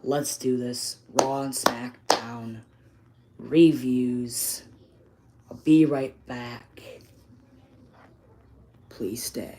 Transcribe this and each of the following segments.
let's do this. Raw and SmackDown reviews. I'll be right back. Please stay.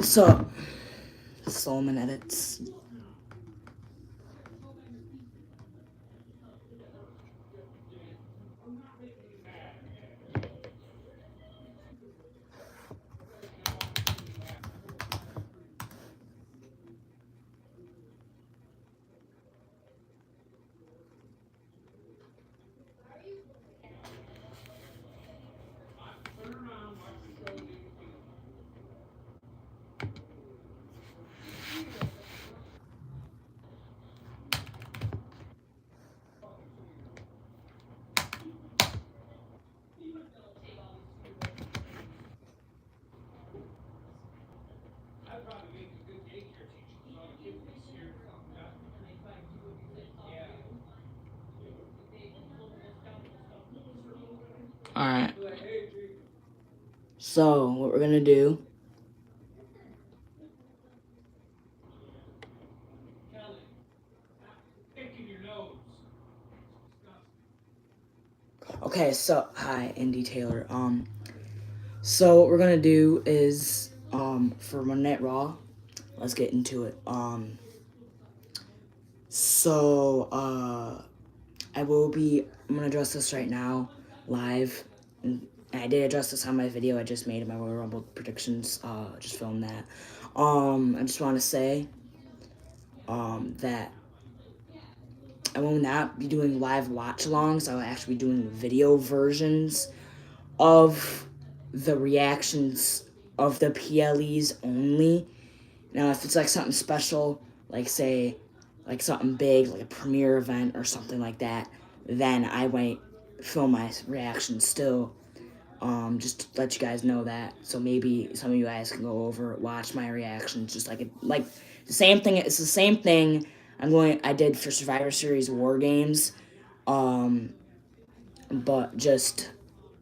So, Solomon edits. Alright. So, what we're gonna do. Okay, so, hi, Indy Taylor. So what we're gonna do is, for Monday Night Raw, let's get into it. I'm gonna address this right now, live, and I did address this on my video I just made of my Royal Rumble predictions, just filmed that. I just want to say, that I will not be doing live watch-alongs. I will actually be doing video versions of the reactions of the PLEs only. Now, if it's like something special, like say, like something big, like a premiere event or something like that, then I might film my reaction still. Just to let you guys know that, so maybe some of you guys can go over, watch my reactions, just like the same thing. It's the same thing I did for Survivor Series War Games, but just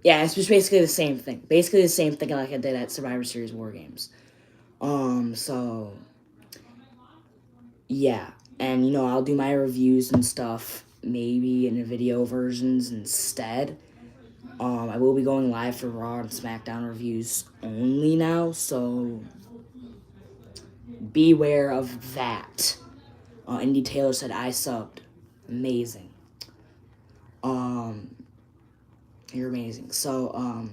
it's just basically the same thing. Basically the same thing like I did at Survivor Series War Games. So yeah, and I'll do my reviews and stuff maybe in the video versions instead. I will be going live for Raw and SmackDown reviews only now, so beware of that. Indy Taylor said I subbed. Amazing. You're amazing. So,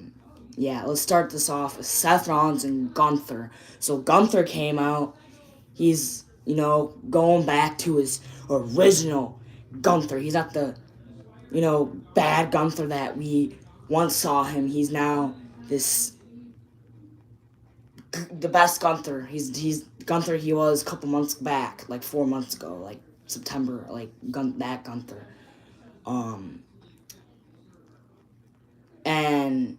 yeah, let's start this off with Seth Rollins and Gunther. So Gunther came out. He's, going back to his original Gunther. He's not the, bad Gunther that we once saw him. He's now the best Gunther. He's Gunther he was a couple months back, like 4 months ago, like September, like that Gunther. And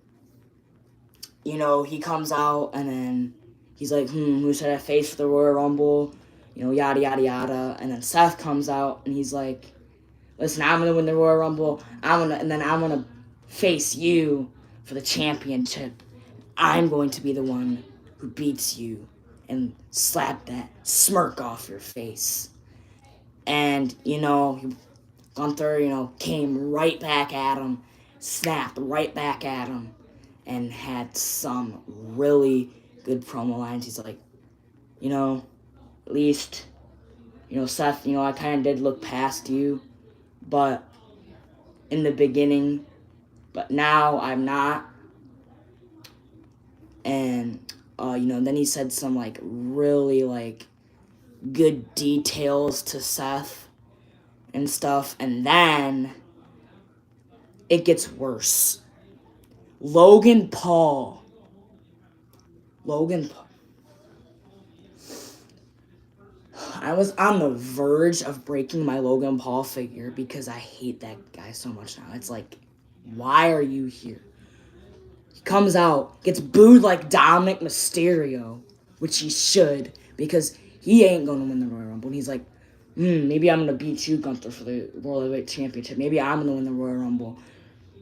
he comes out and then he's like, who should I face for the Royal Rumble? Yada yada yada. And then Seth comes out and he's like, listen, I'm gonna win the Royal Rumble. I'm gonna face you for the championship. I'm going to be the one who beats you and slap that smirk off your face. And Gunther, came right back at him, snapped right back at him, and had some really good promo lines. He's like, at least, Seth, I kind of did look past you, but in the beginning, but now I'm not. And, then he said some, really, good details to Seth and stuff. And then it gets worse. Logan Paul. I was on the verge of breaking my Logan Paul figure because I hate that guy so much now. It's like, why are you here? He comes out, gets booed like Dominic Mysterio, which he should, because he ain't going to win the Royal Rumble. And he's like, maybe I'm going to beat you, Gunther, for the World Heavyweight Championship. Maybe I'm going to win the Royal Rumble.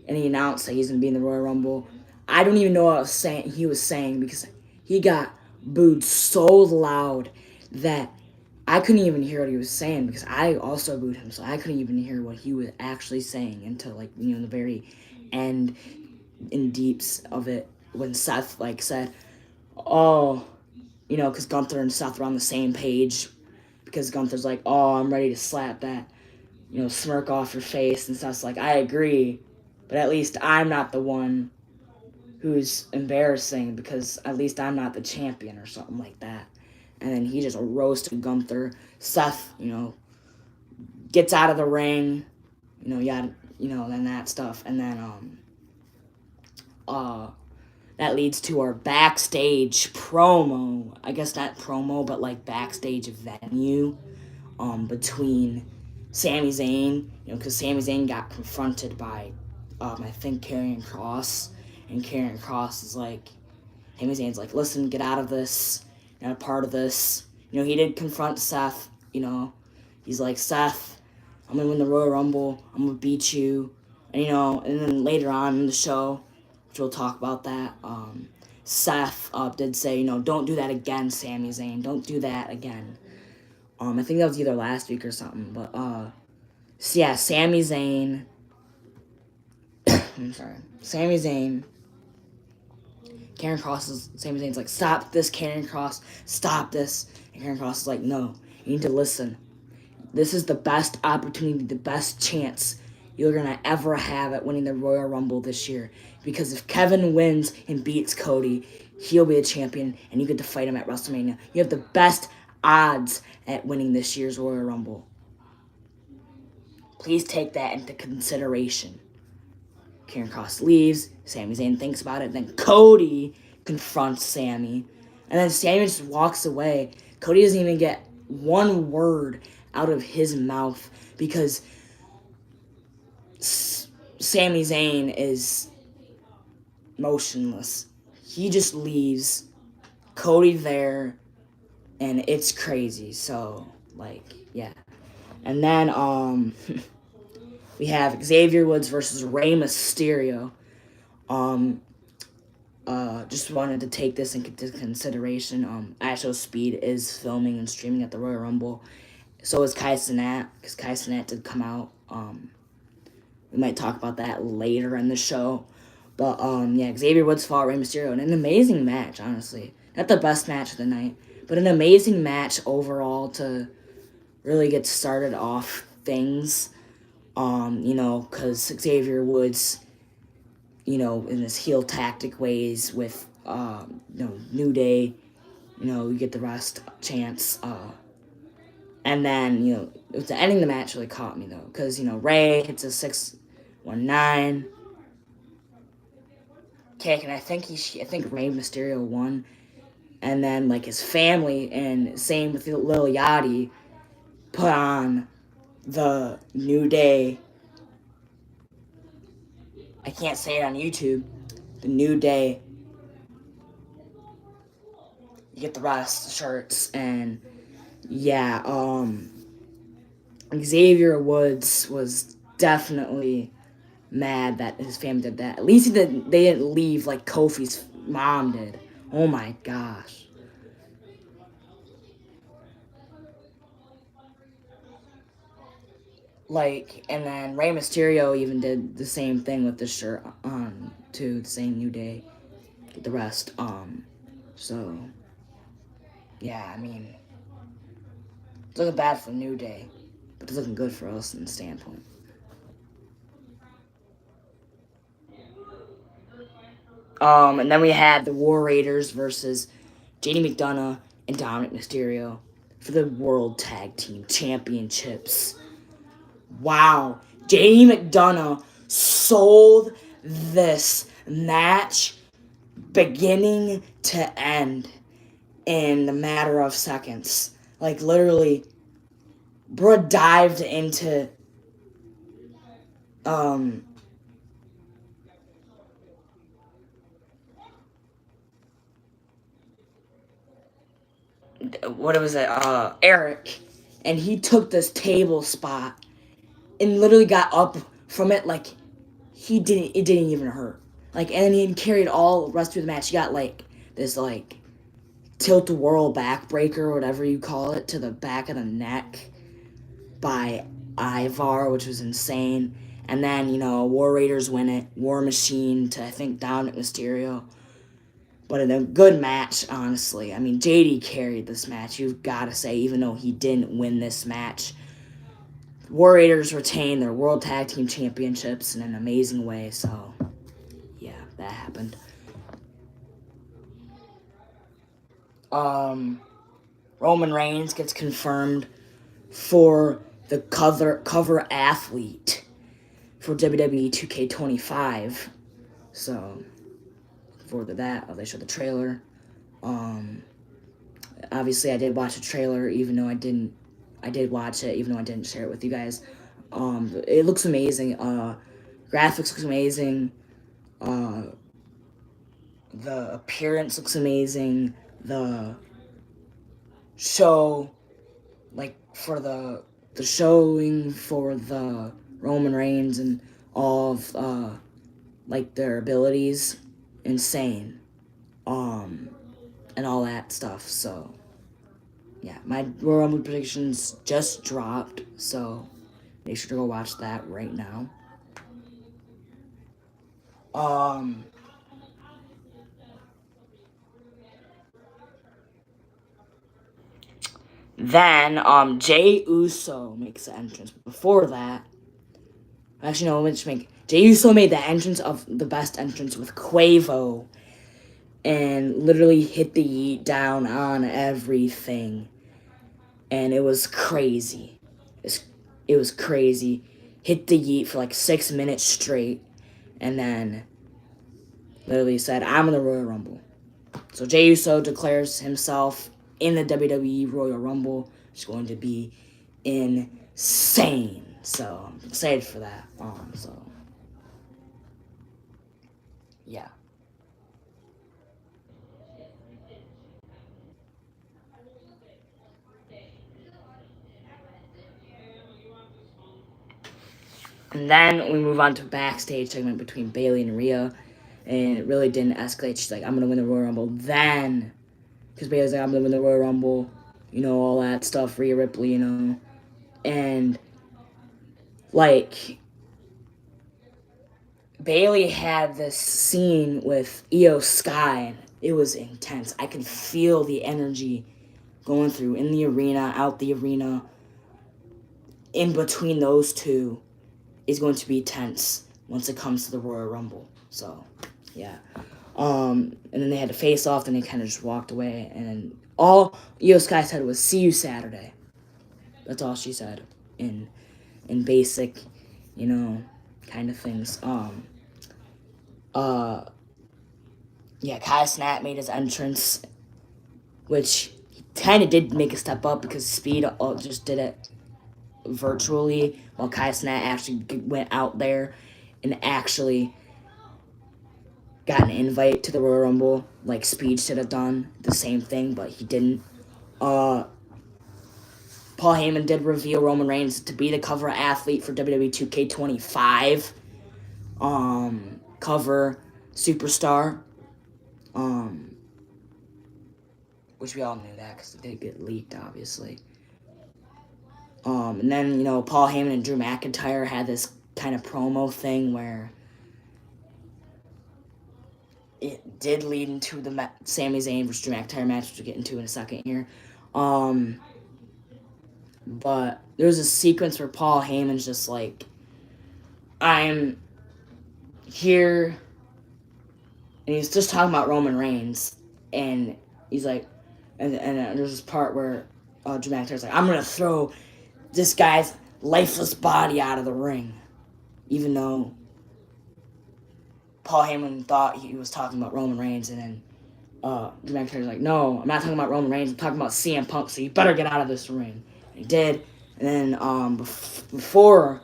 And he announced that he's going to be in the Royal Rumble. I don't even know what he was saying because he got booed so loud that I couldn't even hear what he was saying because I also booed him, so I couldn't even hear what he was actually saying until, the very end in deeps of it when Seth, said, oh, because Gunther and Seth were on the same page because Gunther's like, oh, I'm ready to slap that, smirk off your face, and Seth's like, I agree, but at least I'm not the one who's embarrassing because at least I'm not the champion or something like that. And then he just roasted Gunther. Seth, gets out of the ring, then that stuff. And then, that leads to our backstage promo. I guess not promo, but backstage venue, between Sami Zayn, because Sami Zayn got confronted by, I think Karrion Kross, and Karrion Kross is like, Sami Zayn's like, listen, get out of this. Not a part of this. He did confront Seth. He's like, Seth, I'm gonna win the Royal Rumble. I'm gonna beat you. And and then later on in the show, which we'll talk about that. Seth did say, don't do that again, Sami Zayn. Don't do that again. I think that was either last week or something. But so yeah, Sami Zayn. I'm sorry, Sami Zayn. Karrion Kross is, Sami Zayn's like, stop this, Karrion Kross, stop this. And Karrion Kross is like, no, you need to listen. This is the best opportunity, the best chance you're going to ever have at winning the Royal Rumble this year. Because if Kevin wins and beats Cody, he'll be a champion, and you get to fight him at WrestleMania. You have the best odds at winning this year's Royal Rumble. Please take that into consideration. Karrion Kross leaves. Sami Zayn thinks about it. Then Cody confronts Sami. And then Sami just walks away. Cody doesn't even get one word out of his mouth because Sami Zayn is motionless. He just leaves. Cody there. And it's crazy. So, yeah. And then, we have Xavier Woods versus Rey Mysterio. Just wanted to take this into consideration. Astro Speed is filming and streaming at the Royal Rumble. So is Kai Cenat, because Kai Cenat did come out. We might talk about that later in the show. But, yeah, Xavier Woods fought Rey Mysterio in an amazing match, honestly. Not the best match of the night, but an amazing match overall to really get started off things. Because Xavier Woods, in his heel tactic ways with, New Day, you get the rest chance. And then, the ending of the match really caught me, though. Because, Ray hits a 619 kick, and I think Rey Mysterio won. And then, his family, and same with Lil Yachty, put on the New Day. I can't say it on YouTube. The New Day. You get the rest shirts, and yeah, Xavier Woods was definitely mad that his family did that. At least they didn't leave like Kofi's mom did. Oh my gosh. like, and then Rey Mysterio even did the same thing with the shirt on to the same New Day, the rest. So yeah, I mean, it's looking bad for New Day, but it's looking good for us in the standpoint. And then we had the War Raiders versus JD McDonough and Dominic Mysterio for the World Tag Team Championships. Wow, JD McDonough sold this match beginning to end in the matter of seconds. Like, literally, bro dived into um what was it, Eric, and he took this table spot and literally got up from it like it didn't even hurt. Like, and then he carried all the rest of the match. He got like this like tilt a whirl backbreaker, whatever you call it, to the back of the neck by Ivar, which was insane. And then, War Raiders win it. War Machine to, I think, Dominic Mysterio. But in a good match, honestly. I mean, JD carried this match, you've got to say, even though he didn't win this match. War Raiders retain their World Tag Team Championships in an amazing way, so yeah, that happened. Roman Reigns gets confirmed for the cover athlete for WWE 2K25. So, forward to that, they showed the trailer. Obviously, I did watch the trailer, even though I did watch it, even though I didn't share it with you guys. It looks amazing. Graphics looks amazing. The appearance looks amazing. The show, like, for the showing for the Roman Reigns and all of like their abilities, insane, and all that stuff. So yeah, my Royal Rumble predictions just dropped, so make sure to go watch that right now. Then Jey Uso makes the entrance. But before that, actually no, let's make Jey Uso made the entrance of the best entrance with Quavo, and literally hit the yeet down on everything, and it was crazy. It was crazy. Hit the yeet for like 6 minutes straight, and then literally said, "I'm in the Royal Rumble." So Jey Uso declares himself in the WWE Royal Rumble. It's going to be insane. So I'm excited for that. So yeah. And then we move on to a backstage segment between Bayley and Rhea, and it really didn't escalate. She's like, "I'm gonna win the Royal Rumble." Then, because Bayley's like, "I'm gonna win the Royal Rumble," all that stuff. Rhea Ripley, and like Bayley had this scene with Io Sky, and it was intense. I could feel the energy going through in the arena, out the arena. In between those two is going to be tense once it comes to the Royal Rumble. So, yeah. And then they had to face off, then they kind of just walked away, and then all Io Sky said was, "See you Saturday." That's all she said in basic, kind of things. Yeah, Kai Snap made his entrance, which he kind of did make a step up because Speed just did it virtually, while Kai Snap actually went out there and actually got an invite to the Royal Rumble. Like Speed should have done the same thing, but he didn't. Paul Heyman did reveal Roman Reigns to be the cover athlete for WWE 2K25. Cover superstar. Which we all knew that because it did get leaked, obviously. And then, you know, Paul Heyman and Drew McIntyre had this kind of promo thing where it did lead into the Sami Zayn versus Drew McIntyre match, which we'll get into in a second here. But there was a sequence where Paul Heyman's just like, I'm here, and he's just talking about Roman Reigns, and he's like, and there's this part where Drew McIntyre's like, I'm going to throw this guy's lifeless body out of the ring, even though Paul Heyman thought he was talking about Roman Reigns, and then Drew McIntyre's like, no, I'm not talking about Roman Reigns, I'm talking about CM Punk, so you better get out of this ring. And he did, and then before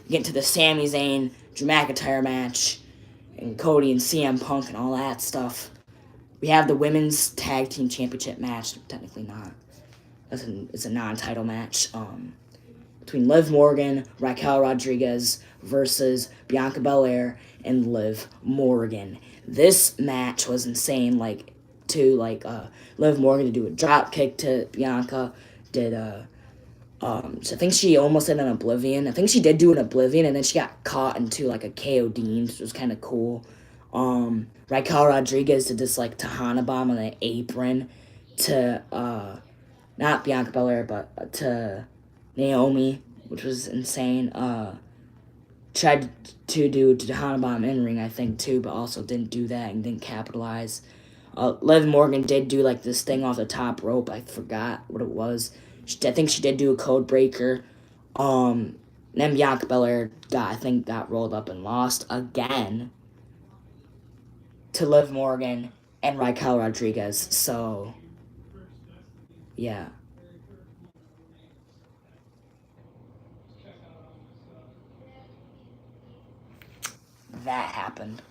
we get to the Sami Zayn, Drew McIntyre match, and Cody and CM Punk and all that stuff, we have the Women's Tag Team Championship match, technically not. It's a non-title match, between Liv Morgan, Raquel Rodriguez versus Bianca Belair and Liv Morgan. This match was insane. Liv Morgan to do a drop kick to Bianca, so I think she almost did an Oblivion. I think she did do an Oblivion, and then she got caught into like a KO Dean, which was kind of cool. Raquel Rodriguez did this like Tahana bomb on the apron to not Bianca Belair, but to Naomi, which was insane. Tried to do Tahana bomb in ring, I think too, but also didn't do that and didn't capitalize. Liv Morgan did do like this thing off the top rope. I forgot what it was. I think she did do a code breaker. Then Bianca Belair got rolled up and lost again to Liv Morgan and Raquel Rodriguez. So, yeah. That happened.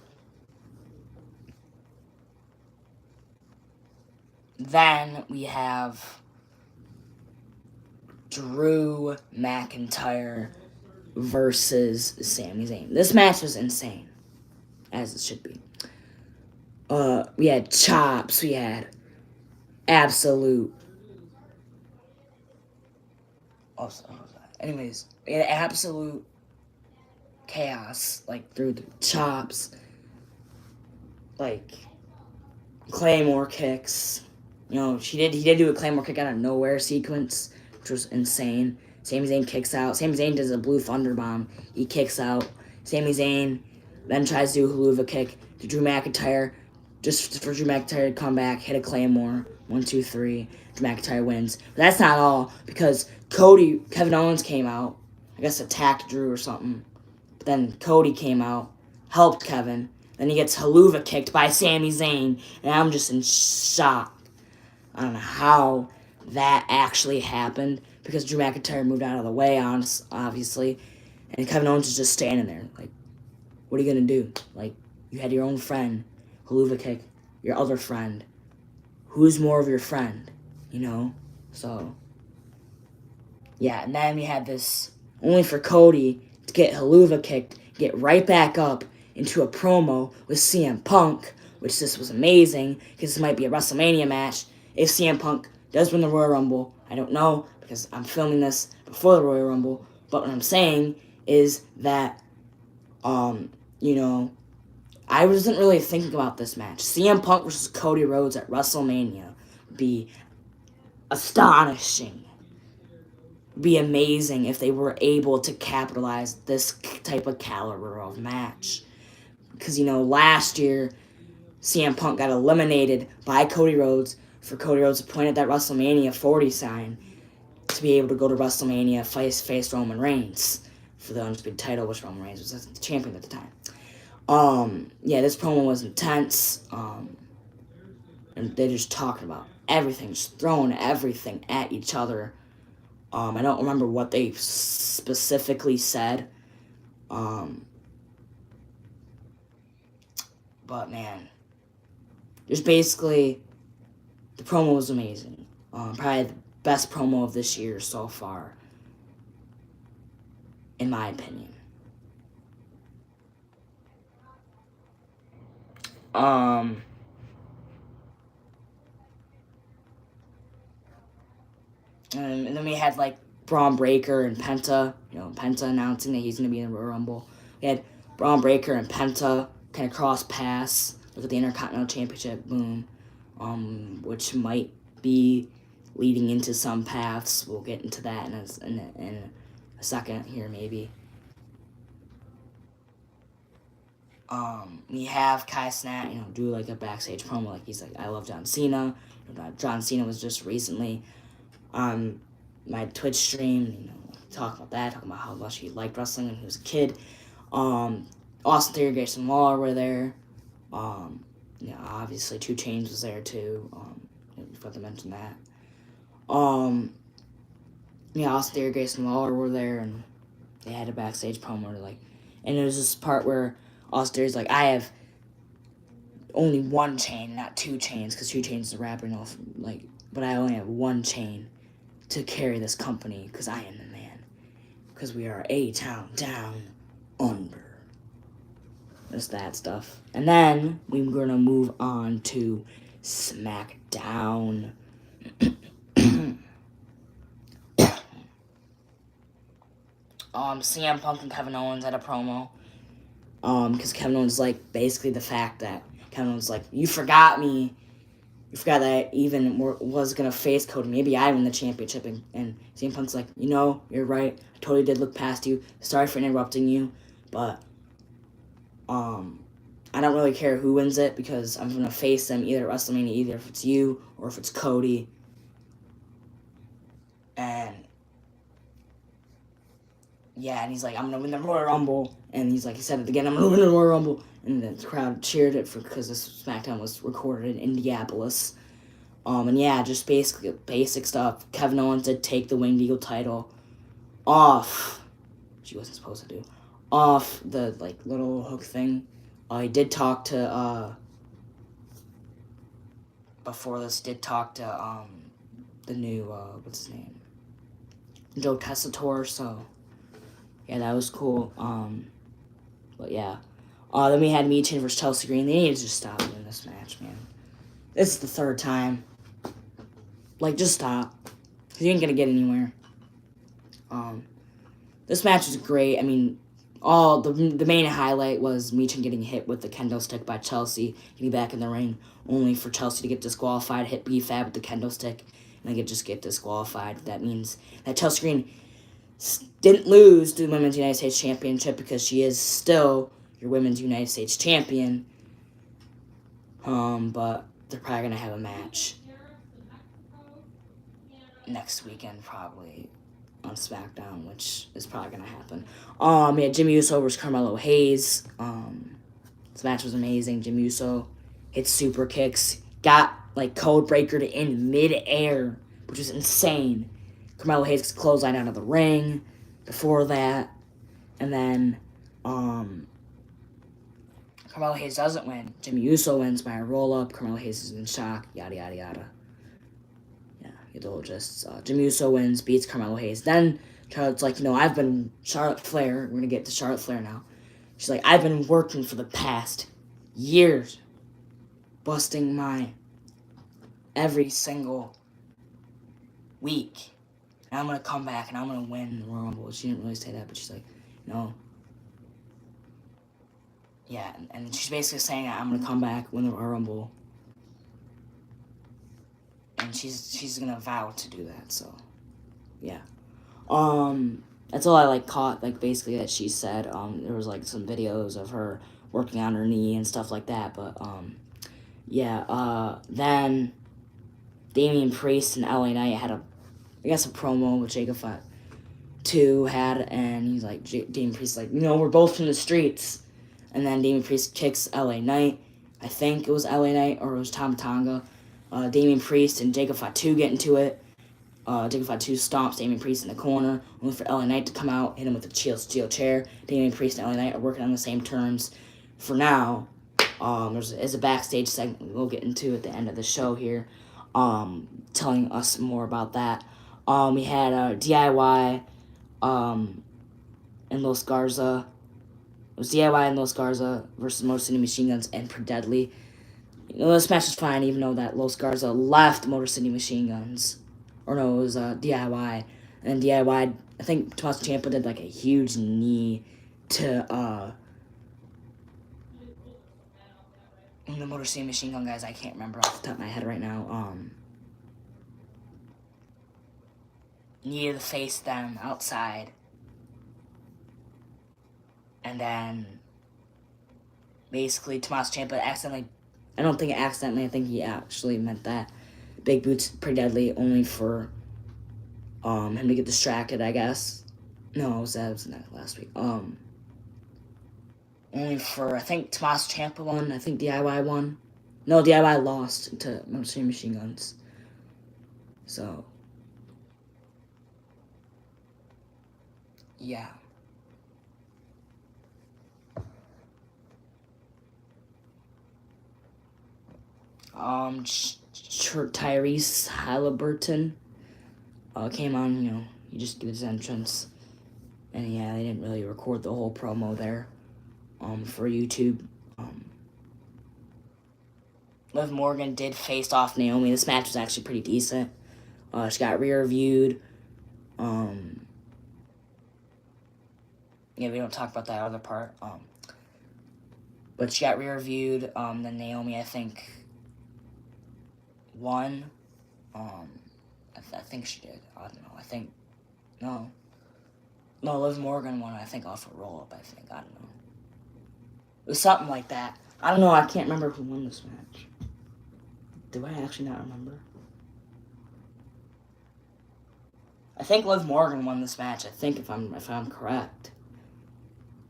Then we have Drew McIntyre versus Sami Zayn. This match was insane, as it should be. We had chops. We had absolute. Anyways, we had absolute chaos, like through the chops, like Claymore kicks. You know, he did do a Claymore kick out of nowhere sequence, which was insane. Sami Zayn kicks out. Sami Zayn does a Blue Thunder Bomb. He kicks out. Sami Zayn then tries to do a Helluva kick to Drew McIntyre, just for Drew McIntyre to come back, hit a Claymore. 1, 2, 3. Drew McIntyre wins. But that's not all, because Kevin Owens came out, I guess attacked Drew or something. But then Cody came out, helped Kevin. Then he gets Helluva kicked by Sami Zayn, and I'm just in shock. I don't know how that actually happened, because Drew McIntyre moved out of the way, obviously, and Kevin Owens is just standing there, like, what are you going to do? Like, you had your own friend, Helluva kick, your other friend. Who's more of your friend, you know? So, yeah, and then we had this, only for Cody to get Helluva kicked, get right back up into a promo with CM Punk, which this was amazing, because this might be a WrestleMania match. If CM Punk does win the Royal Rumble, I don't know, because I'm filming this before the Royal Rumble, but what I'm saying is that, you know, I wasn't really thinking about this match. CM Punk versus Cody Rhodes at WrestleMania would be astonishing. Would be amazing if they were able to capitalize this type of caliber of match. Because, you know, last year, CM Punk got eliminated by Cody Rhodes for Cody Rhodes to point at that WrestleMania 40 sign to be able to go to WrestleMania, face Roman Reigns for the Undisputed title, which Roman Reigns was the champion at the time. Yeah, this promo was intense, and they're just talking about everything, just throwing everything at each other. I don't remember what they specifically said, but man, just basically, the promo was amazing. Probably the best promo of this year so far, in my opinion. And then we had, like, Braun Breaker and Penta. Penta announcing that he's going to be in the Royal Rumble. We had Braun Breaker and Penta kind of cross paths. Look at the Intercontinental Championship, boom. Which might be leading into some paths. We'll get into that in a second here, maybe. We have Kai Cenat, do like a backstage promo, like he's like, I love John Cena. John Cena was just recently on my Twitch stream, talking about how much he liked wrestling when he was a kid. Austin Theory, Grayson Waller were there. Obviously 2 Chainz was there too. We forgot to mention that. Austin Theory, Grayson Waller were there, and they had a backstage promo, and there was this part where Austin Theory's like, I have only 1 chain, not 2 chains, because 2 Chainz is a rapper, but I only have 1 chain to carry this company, because I am the man, because we are A-Town down under. Just that stuff. And then we're going to move on to SmackDown. CM Punk and Kevin Owens had a promo. Because Kevin Owens basically the fact that Kevin Owens you forgot me. You forgot that I even was going to face Cody. Maybe I win the championship. And CM Punk's like, you're right. I totally did look past you. Sorry for interrupting you. But I don't really care who wins it, because I'm going to face them either at WrestleMania, either if it's you or if it's Cody. And and he's like, I'm going to win the Royal Rumble. And he's like, he said it again, I'm going to win the Royal Rumble. And the crowd cheered it because this SmackDown was recorded in Indianapolis. Just basically basic stuff. Kevin Owens did take the Winged Eagle title off, which he wasn't supposed to do, off the little hook thing. He did talk to before this. Did talk to the new what's his name, Joe Tessitore. So yeah, that was cool. But yeah, then we had Michin versus Chelsea Green. They need to just stop doing this match, man. This is the 3rd time. Just stop. Cause you ain't gonna get anywhere. This match was great. I mean, the main highlight was Michin getting hit with the kendo stick by Chelsea, getting back in the ring, only for Chelsea to get disqualified, hit B-Fab with the kendo stick, and they could just get disqualified. That means that Chelsea Green didn't lose the Women's United States Championship, because she is still your Women's United States Champion. But they're probably going to have a match next weekend, probably, on SmackDown, which is probably going to happen. We had Jimmy Uso versus Carmelo Hayes. This match was amazing. Jimmy Uso hit super kicks, got code breaker to end mid-air, which was insane. Carmelo Hayes clothesline out of the ring before that. And then Carmelo Hayes doesn't win. Jimmy Uso wins by a roll-up. Carmelo Hayes is in shock. Yada, yada, yada. Yeah, it'll just... Jimmy Uso wins, beats Carmelo Hayes. Then Charlotte's like, I've been... Charlotte Flair, we're going to get to Charlotte Flair now. She's like, I've been working for the past years, busting my every single week. And I'm going to come back and I'm going to win the Royal Rumble. She didn't really say that, but she's like, no. Yeah, and she's basically saying I'm going to come back, win the Royal Rumble. And she's going to vow to do that, so, yeah. That's all I, caught, basically that she said. There was, some videos of her working on her knee and stuff like that, but, yeah. Then Damian Priest and LA Knight had a promo with Jacob Fat 2 had, and he's like, Damian Priest's like, we're both from the streets. And then Damian Priest kicks LA Knight. I think it was LA Knight, or it was Tama Tonga. Damian Priest and Jacob Fatu get into it. Jacob Fatu stomps Damian Priest in the corner, only for LA Knight to come out, hit him with a steel chair. Damian Priest and LA Knight are working on the same terms for now. There's a backstage segment we'll get into at the end of the show here, telling us more about that. We had DIY and Los Garza. It was DIY and Los Garza versus Motor City Machine Guns and Per Deadly. This match was fine, even though that Los Garza left Motor City Machine Guns. Or no, it was DIY And DIY, I think Tommaso Ciampa did like a huge knee to the Motor City Machine Gun guys. I can't remember off the top of my head right now. Knee to the face, them outside, and then basically Tommaso Ciampa accidentally. I don't think accidentally. I think he actually meant that. Big Boot's pretty deadly, only for him to get distracted, I guess. No, it was last week. Only for, I think Tommaso Ciampa won. I think DIY won. No, DIY lost to Motor City Machine Guns. So, yeah. Tyrese Halliburton came on, he just did his entrance. And yeah, they didn't really record the whole promo there for YouTube. Liv Morgan did face off Naomi. This match was actually pretty decent. She got rear-viewed. Yeah, we don't talk about that other part. But she got rear-viewed. Then Naomi, I think, won. I think she did. I don't know. I think, no, Liv Morgan won. I think off a roll-up. I think, I don't know. It was something like that. I don't know. I can't remember who won this match. Do I actually not remember? I think Liv Morgan won this match. I think if I'm correct.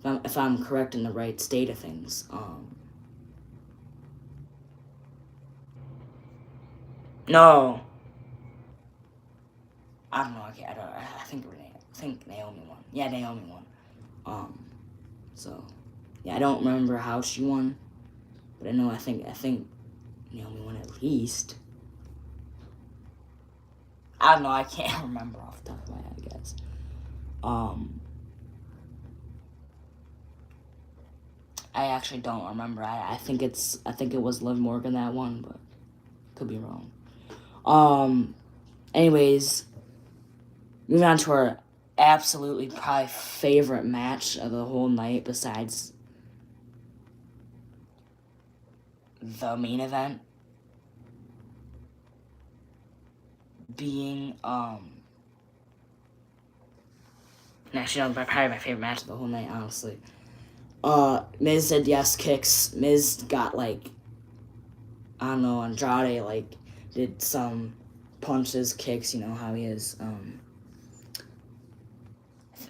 If I'm correct in the right state of things. No. I don't know. I think Naomi won. Yeah, Naomi won. So yeah, I don't remember how she won, but I know I think Naomi won at least. I don't know. I can't remember off the top of my head, guys. I actually don't remember. I think it was Liv Morgan that won, but could be wrong. Anyways, moving on to our absolutely probably favorite match of the whole night besides the main event being actually no, probably my favorite match of the whole night, honestly. Miz said yes kicks. Miz got I don't know, Andrade did some punches, kicks, how he is.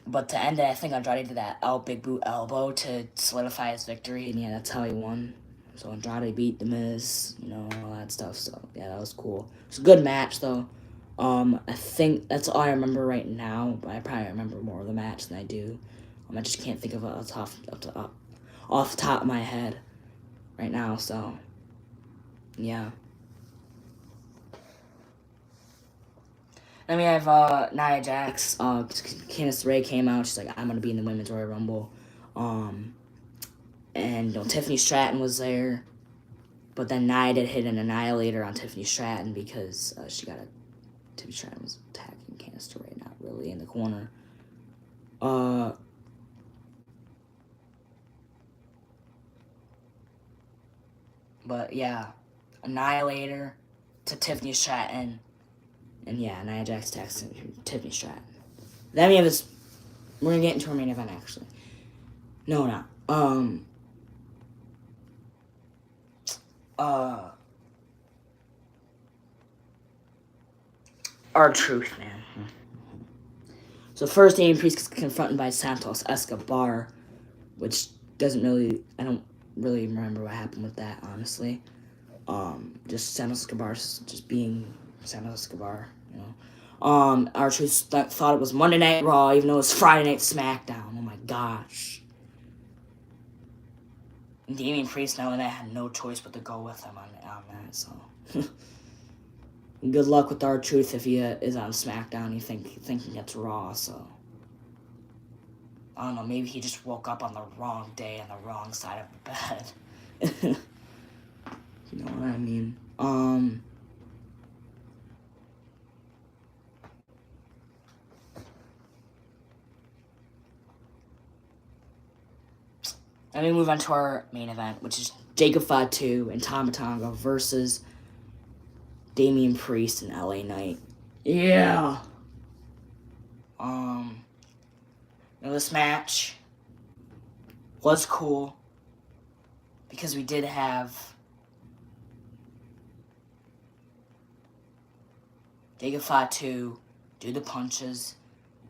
But to end it, I think Andrade did that big boot elbow to solidify his victory, and yeah, that's how he won. So Andrade beat The Miz, all that stuff. So yeah, that was cool. It's a good match though. I think that's all I remember right now, but I probably remember more of the match than I do. I just can't think of it off the top of my head right now. So yeah. Then we have Nia Jax. Candice LeRae came out. She's like, I'm going to be in the Women's Royal Rumble. And Tiffany Stratton was there. But then Nia did hit an Annihilator on Tiffany Stratton because Tiffany Stratton was attacking Candice LeRae, not really in the corner. But yeah, Annihilator to Tiffany Stratton. And yeah, Nia Jax attacks Tiffany Stratton. Then we have this. We're gonna get into our main event actually. No, not. R-Truth, man. So first, Damien Priest is confronted by Santos Escobar, which I don't really remember what happened with that, honestly. Just Santos Escobar just being Santos Escobar, R-Truth thought it was Monday Night Raw, even though it was Friday Night SmackDown. Oh my gosh. And Damien Priest, knowing that, had no choice but to go with him on that, so. Good luck with R-Truth if he is on SmackDown. You thinking it's Raw, so. I don't know, maybe he just woke up on the wrong day on the wrong side of the bed. You know what I mean? And we move on to our main event, which is Jacob Fatu and Tama Tonga versus Damian Priest and LA Knight. Yeah. This match was cool because we did have Jacob Fatu do the punches.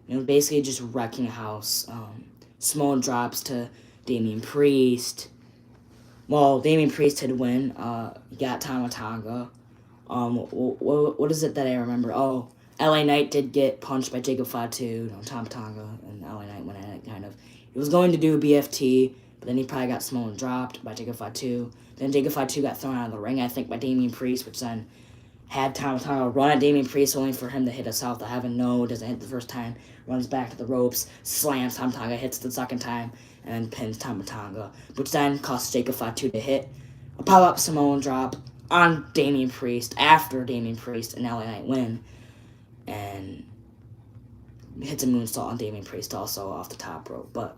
Basically just wrecking house. Small drops to Damian Priest. Well, Damian Priest had win. He got Tama Tonga. What is it that I remember? Oh, LA Knight did get punched by Jacob Fatu, Tama Tonga, and LA Knight went at it kind of. He was going to do a BFT, but then he probably got small and dropped by Jacob Fatu. Then Jacob Fatu got thrown out of the ring, I think, by Damian Priest, which then had Tama Tonga run at Damian Priest only for him to hit a south to heaven. No, doesn't hit the first time. Runs back to the ropes, slams Tama Tonga, hits the second time, and then pins Tama Tonga, which then costs Jacob Fatu to hit a pop-up Samoan drop on Damian Priest after Damian Priest and LA Knight win, and hits a moonsault on Damian Priest also off the top rope. But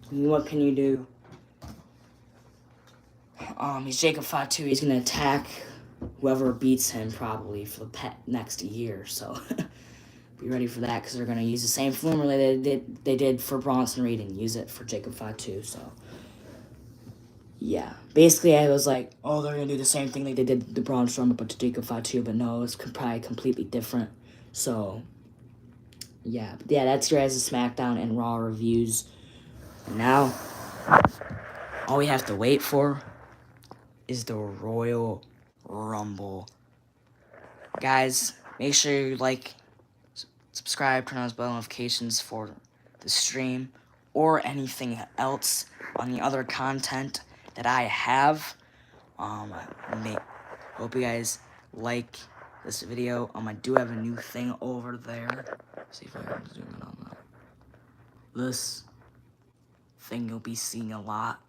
what can you do? He's Jacob Fatu. He's gonna attack whoever beats him probably for the next year. So be ready for that because they're gonna use the same formula they did for Bronson Reed and use it for Jacob Fatu. So yeah, basically I was like, oh, they're gonna do the same thing they did the Braun Strowman but to Jacob Fatu, but no, it's probably completely different. So yeah, that's your guys' SmackDown and Raw reviews. And now all we have to wait for is the Royal Rumble. Guys, make sure you like, subscribe, turn on those bell notifications for the stream or anything else on the other content that I have. Hope you guys like this video. I do have a new thing over there. Let's see if I can zoom in on that. This thing you'll be seeing a lot.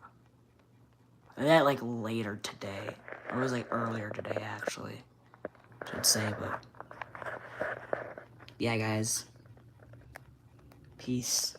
That like later today. Or it was like earlier today actually. I should say, but yeah guys. Peace.